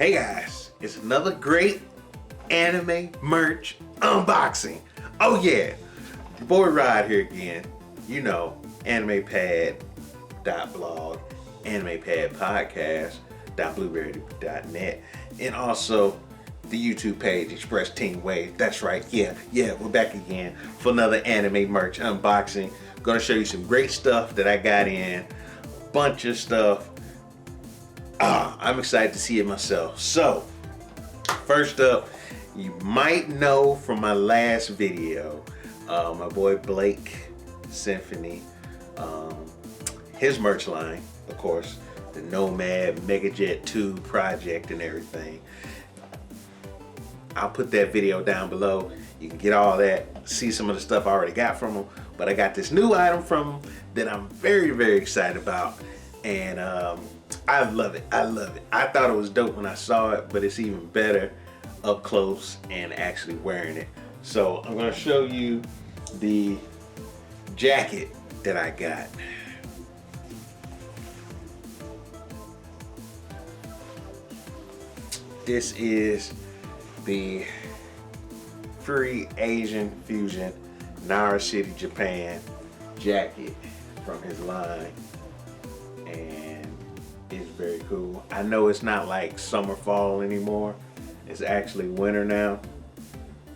Hey guys, it's another great anime merch unboxing. Oh yeah, your boy Rod here again. You know, AnimePad.blog, AnimePadPodcast.blueberry.net, and also the YouTube page, Express Teen Wave. That's right, yeah, we're back again for another anime merch unboxing. Gonna show you some great stuff that I got in, bunch of stuff. I'm excited to see it myself. So, first up, you might know from my last video, my boy Blake Symphony, his merch line, of course, the Nomad Megajet 2 project and everything. I'll put that video down below. You can get all that, see some of the stuff I already got from him. But I got this new item from him that I'm very, very excited about. And I love it. I thought it was dope when I saw it, but it's even better up close and actually wearing it. So I'm gonna show you the jacket that I got. This is the Free Asian Fusion Nara City, Japan jacket from his line, and it's very cool. I know it's not like summer fall anymore, it's actually winter now,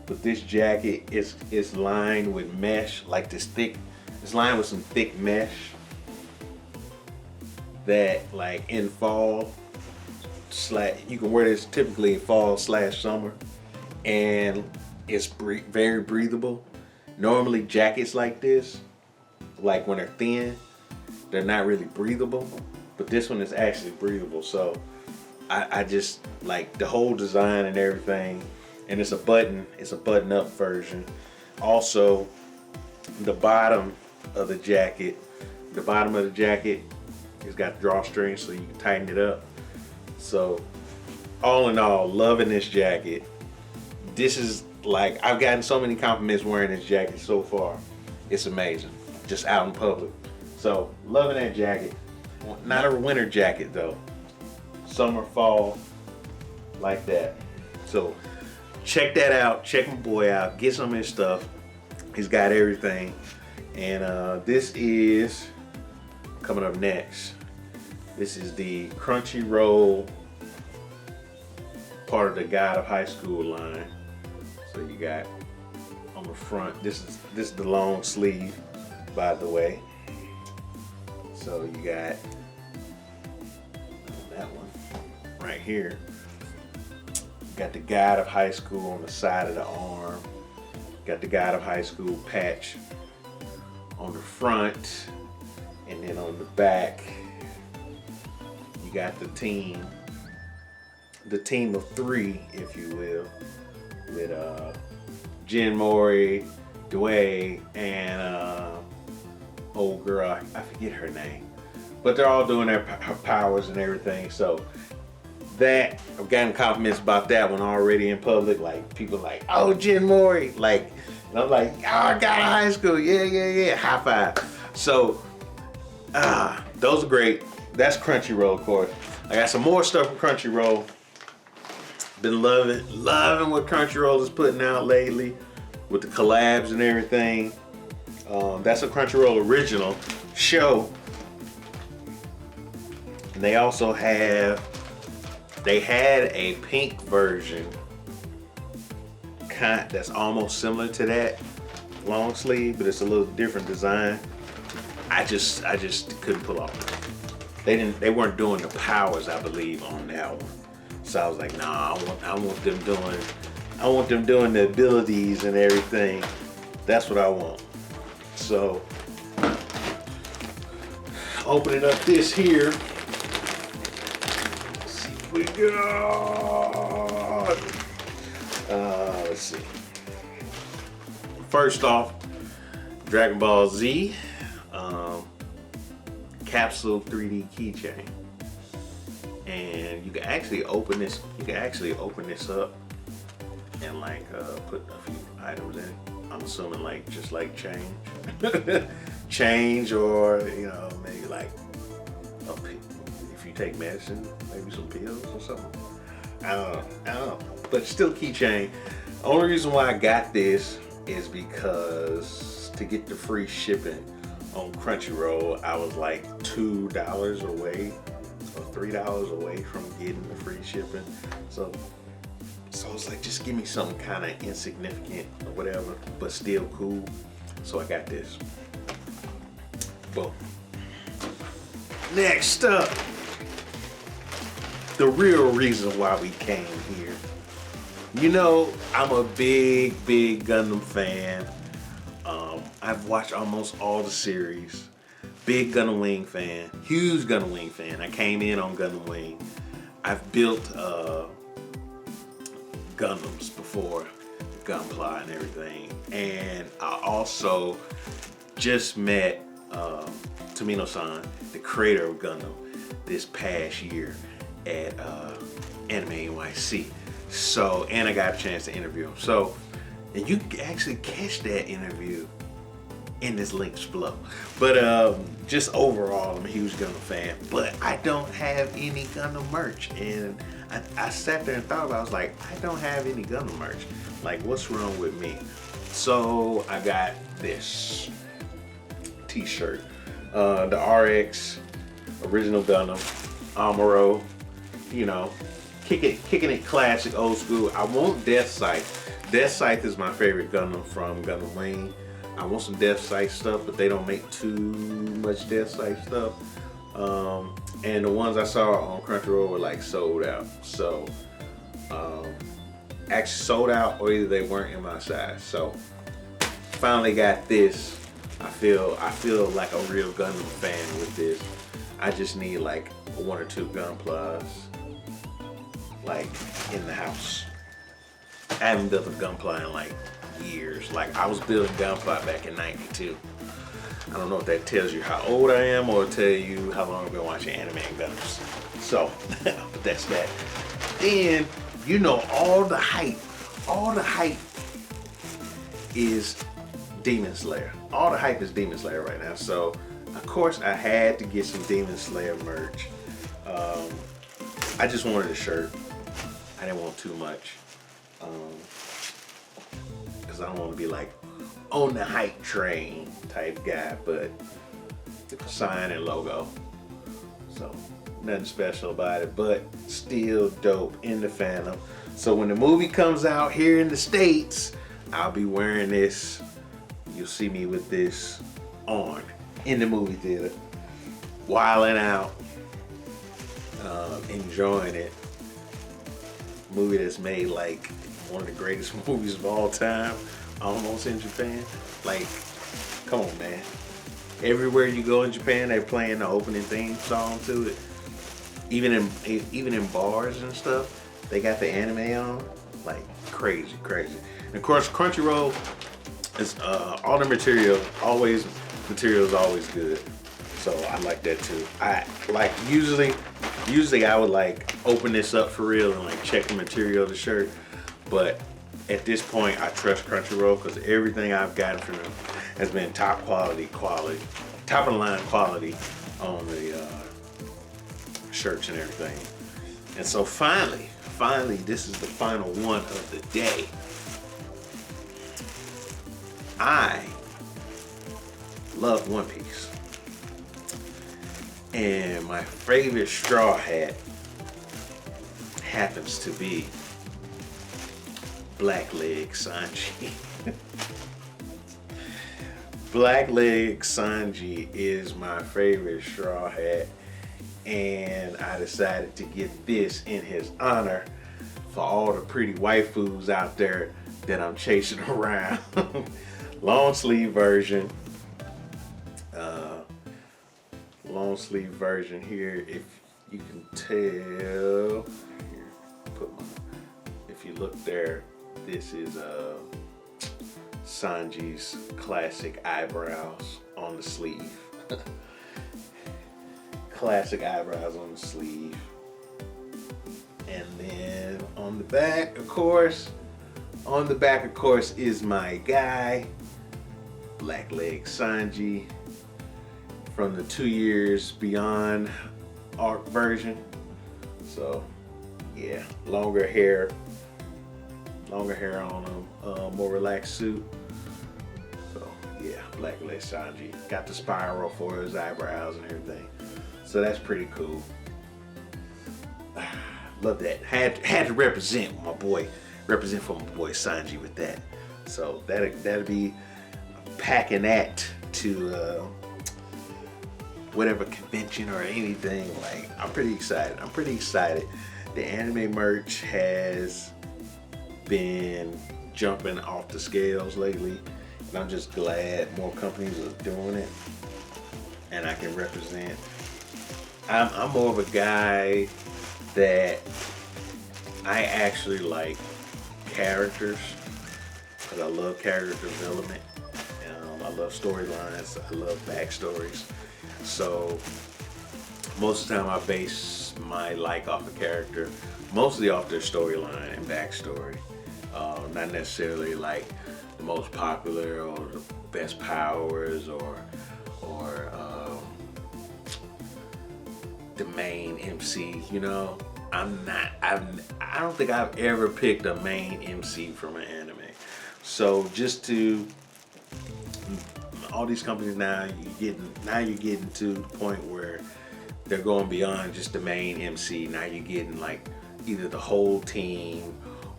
but this jacket is lined with mesh, like this thick, it's lined with some thick mesh that like in fall you can wear this typically in fall / summer, and it's very breathable. Normally jackets like this, like when they're thin, they're not really breathable, but this one is actually breathable. So I just like the whole design and everything. And it's a button up version. Also, the bottom of the jacket has got drawstrings so you can tighten it up. So all in all, loving this jacket. This is like, I've gotten so many compliments wearing this jacket so far. It's amazing, just out in public. So loving that jacket. Not a winter jacket though. Summer, fall, like that. So check that out, check my boy out, get some of his stuff. He's got everything. And this is coming up next. This is the Crunchyroll part of the God of High School line. So you got on the front, this is the long sleeve, by the way. So you got that one right here. You got the God of High School on the side of the arm. Got the God of High School patch on the front, and then on the back you got the team of 3, if you will, with Jin Mori, Dway, and old girl, I forget her name, but they're all doing their powers and everything. So that, I've gotten compliments about that one already in public. Like people like, oh, Jin Mori, like, and I'm like, oh, I got a high school, yeah, high five. So those are great. That's Crunchyroll, of course. I got some more stuff from Crunchyroll. Been loving what Crunchyroll is putting out lately with the collabs and everything. That's a Crunchyroll original show. And they also had a pink version that's almost similar to that long sleeve, but it's a little different design. I just couldn't pull off. They weren't doing the powers, I believe, on that one. So I was like, nah, I want them doing the abilities and everything. That's what I want. So opening up this here. Let's see what we got. Let's see. First off, Dragon Ball Z capsule 3D keychain. And you can actually open this. Up and like put a few items in it. I'm assuming like just like change, or you know, maybe like if you take medicine, maybe some pills or something. I don't know. But still a keychain. Only reason why I got this is because to get the free shipping on Crunchyroll, I was like $2 away or $3 away from getting the free shipping. So it's like, just give me something kind of insignificant or whatever, but still cool. So I got this. Boom. Next up, the real reason why we came here. You know, I'm a big Gundam fan. I've watched almost all the series. Big Gundam Wing fan, huge Gundam Wing fan. I came in on Gundam Wing. I've built Gundams before, Gunpla and everything. And I also just met Tomino-san, the creator of Gundam, this past year at Anime NYC. So, and I got a chance to interview him. So, and you can actually catch that interview in this links below. But just overall, I'm a huge Gundam fan, but I don't have any Gundam merch. And I sat there and thought about it. I was like, I don't have any Gundam merch. Like, what's wrong with me? So I got this t-shirt, the RX original Gundam, Amuro, you know, kicking it classic, old school. I want Death Scythe. Death Scythe is my favorite Gundam from Gundam Wing. I want some Death Scythe stuff, but they don't make too much Death Scythe stuff. And the ones I saw on Crunchyroll were like sold out. So, actually sold out, or either they weren't in my size. So, finally got this. I feel like a real Gundam fan with this. I just need like 1 or 2 Gunplas, like, in the house. I haven't built a Gunpla in like years. Like, I was building Gunpla back in '92. I don't know if that tells you how old I am or tell you how long I've been watching anime and Gundams. So, but that's that. Then, you know, all the hype is Demon Slayer. All the hype is Demon Slayer right now. So, of course, I had to get some Demon Slayer merch. I just wanted a shirt. I didn't want too much. Because I don't want to be like on the hype train type guy, but the sign and logo. So, nothing special about it, but still dope in the fandom. So when the movie comes out here in the States, I'll be wearing this. You'll see me with this on in the movie theater, wilding out, enjoying it. Movie that's made like one of the greatest movies of all time, almost in Japan. Like, come on, man. Everywhere you go in Japan, they're playing the opening theme song to it. Even in bars and stuff, they got the anime on. Like, crazy. And of course, Crunchyroll is all the material is always good. So I like that too. I like usually I would like open this up for real and like check the material of the shirt. But at this point, I trust Crunchyroll because everything I've gotten from them has been top of the line quality on the shirts and everything. And so finally, this is the final one of the day. I love One Piece. And my favorite straw hat happens to be Black Leg Sanji. Black Leg Sanji is my favorite straw hat, and I decided to get this in his honor for all the pretty waifus out there that I'm chasing around. Long sleeve version. Long sleeve version here, if you can tell. Here, if you look there, this is Sanji's classic eyebrows on the sleeve. Classic eyebrows on the sleeve. And then on the back, of course, is my guy, Black Leg Sanji, from the 2 Years Beyond arc version. So Yeah, longer hair on him, more relaxed suit. So yeah, Black Leg Sanji. Got the spiral for his eyebrows and everything. So that's pretty cool. Love that. Had to represent for my boy Sanji with that. So that'll be packing that to whatever convention or anything. Like, I'm pretty excited. The anime merch has been jumping off the scales lately, and I'm just glad more companies are doing it and I can represent. I'm more of a guy that I actually like characters, because I love character development. I love storylines. I love backstories. So most of the time I base my like off a character, mostly off their storyline and backstory. Not necessarily like the most popular or the best powers or the main MC. You know, I don't think I've ever picked a main MC from an anime. So just to all these companies now, you're getting to the point where they're going beyond just the main MC. Now you're getting like either the whole team,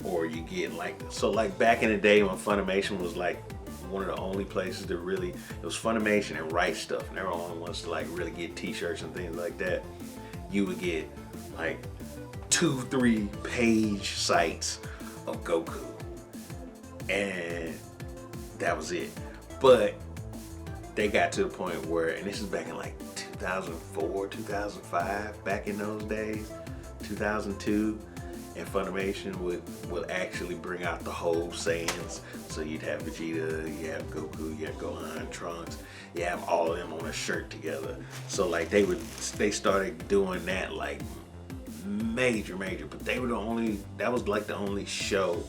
or you get like back in the day when Funimation was like one of the only places to really, it was Funimation and Right Stuff, and they were the only ones to like really get t-shirts and things like that. You would get like 2-3 page sites of Goku, and that was it. But they got to the point where, and this is back in like 2004, 2005, back in those days, 2002, and Funimation would actually bring out the whole Saiyans. So you'd have Vegeta, you have Goku, you have Gohan, Trunks, you have all of them on a shirt together. So like they started doing that like major, but they were that was like the only show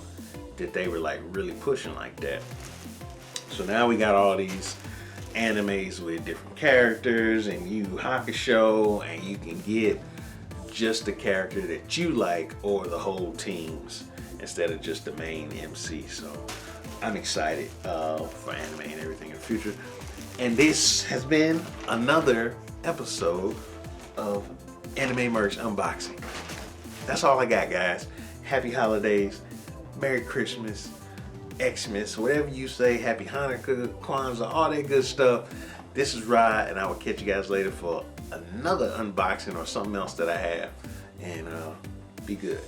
that they were like really pushing like that. So now we got all these animes with different characters and Yu Yu Hakusho, and you can get just the character that you like or the whole teams instead of just the main MC. So I'm excited for anime and everything in the future. And this has been another episode of Anime Merch Unboxing. That's all I got, guys. Happy holidays, Merry Christmas, Xmas, whatever you say, Happy Hanukkah, Kwanzaa, all that good stuff. This is Rod, and I will catch you guys later for another unboxing or something else that I have. And be good.